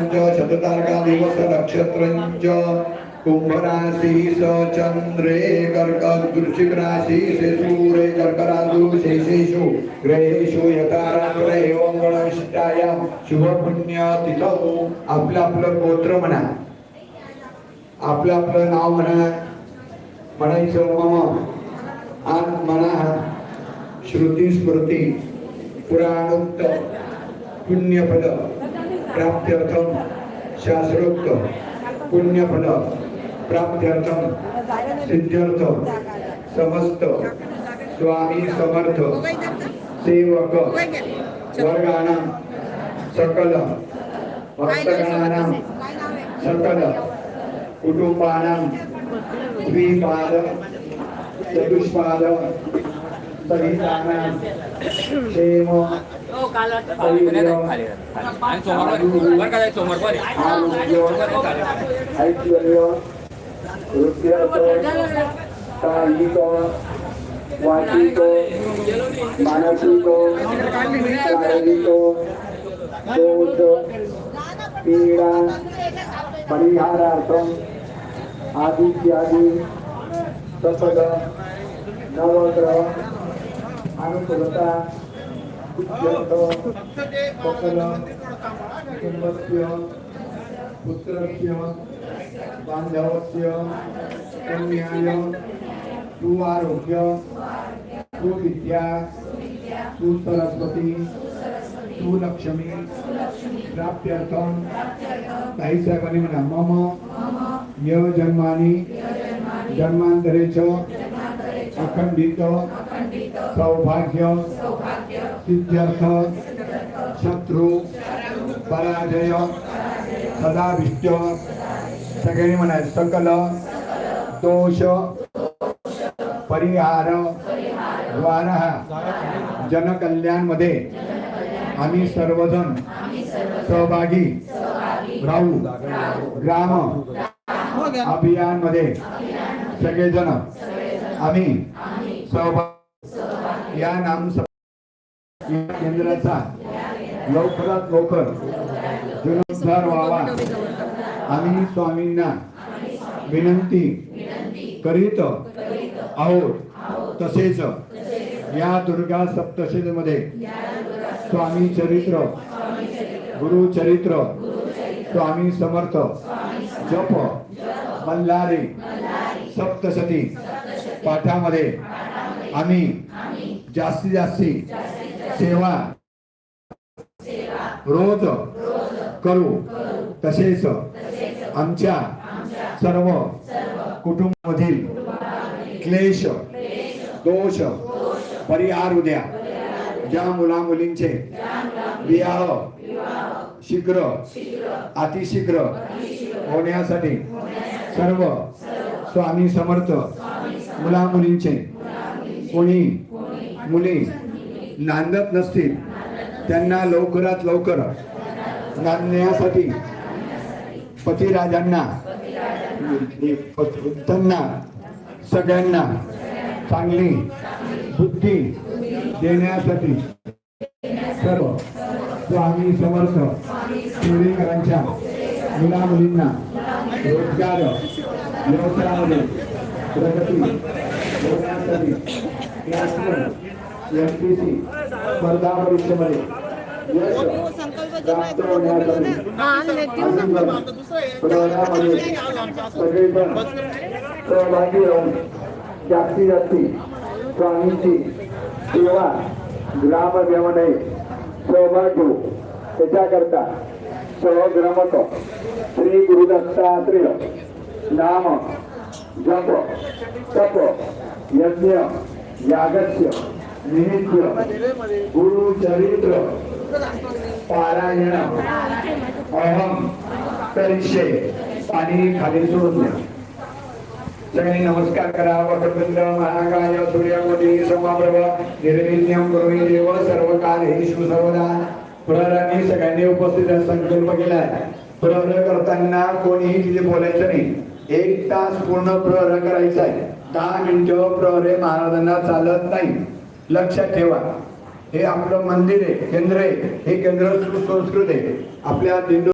शततारका दिवस नक्षत्रंच कुंभ राशि स चंद्रे कर्क वृश्चिक राशि से सूर्य कर्क राशि शेषेषु ग्रहेषु यथा रात्र एवं गणशिष्टायाम शुभ पुण्य तिथौ आपलं आपलं गोत्र म्हणा, आपलं आपलं नाव म्हणा, म्हणायचं मम आन म्हणा श्रुती स्मृती पुराणोक्त पुण्यफल प्राप्त्यर्थम शास्त्रोक्त पुण्यफल प्राप्त्यर्थम सिद्ध्यर्थ समस्त स्वामी समर्थ सेवक वर्गाणां सकल भक्तगणानां सकल कुटुंबानां द्विपाद चतुष्पाद सहितानां क्षेम ऐश्वर्य साहित्य वाचिक मानसिक शारीरिक दोष पीडा परिहारार्थम आदित्यादि सपद नवग्रह अनुकूलता सकल कुटुंबस्य पुत्रस्य बांधवस्य कन्याय सुआरोग्य सुविद्या सुसरस्वती सुलक्ष्मी प्राप्त्यर्थम ताई साहेबांनी म्हणा मम य जन्मानी जन्मांतरेच अखंडित सौभाग्य सिद्ध्यर्थ शत्रु पराजय सदाभिष्ट सगळ्यांनी म्हणा सकल दोष परिहार द्वारा जनकल्याण मध्ये आम्ही सर्वजण सहभागी राहू। ग्राम अभियान मध्ये सगळेजण आम्ही सहभागी या नाम केंद्राचा लवकरात लवकर जीर्णोद्धार व्हावा आम्ही स्वामींना विनंती करीत आहोत। तसेच या दुर्गा सप्तशतीमध्ये स्वामी चरित्र गुरु चरित्र स्वामी समर्थ जप मल्हारी सप्तशती पाठामध्ये आम्ही जास्तीत जास्ती सेवा रोज करू। तसेच आमच्या सर्व कुटुंबामधील क्लेश दोष परिहार उद्या ज्या मुला मुलींचे विवाह शीघ्र अतिशीघ्र होण्यासाठी सर्व स्वामी समर्थ मुला मुलींचे कोणी मुली नांदत नसतील त्यांना लवकरात लवकर नांदण्यासाठी पतिराजांना त्यांना सगळ्यांना चांगली बुद्धी देण्यासाठी सर्व स्वामी समर्थ सेवेकरांच्या मुला मुलींना रोजगार व्यवसायामध्ये प्रगती होण्यासाठी एमपीसी स्पर्धा परीक्षेमध्ये प्राप्त होण्यासाठी सगळेजण सहभागी राहून जास्तीत जास्ती स्वामींची सेवा ग्रामदेवने सहभागी हो त्याच्याकरता सहग्रमत श्री गुरुदत्तात्रेय नाम जप तप यज्ञ यागस्य निमित्त गुरु चरित्र पारायण अहम करिष्ये पाणी खाली सोडून द्या। सगळ्यांनी नमस्कार करा। वक्रतुंड महाकाय सूर्यकोटी समप्रभ निर्विघ्नं कुरु देव सर्वकार्येषु सर्वदा। प्रहरांनी सगळ्यांनी उपस्थित संकल्प केलाय। प्रहर करताना कोणीही तिथे बोलायचं नाही। 1 तास पूर्ण प्रहर करायचा आहे। 10 मिनिटं प्रहर महाराजांना चालत नाही। लक्षात ठेवा, हे आपलं मंदिर आहे, केंद्र आहे। हे केंद्र सुसंस्कृत आहे। आपल्या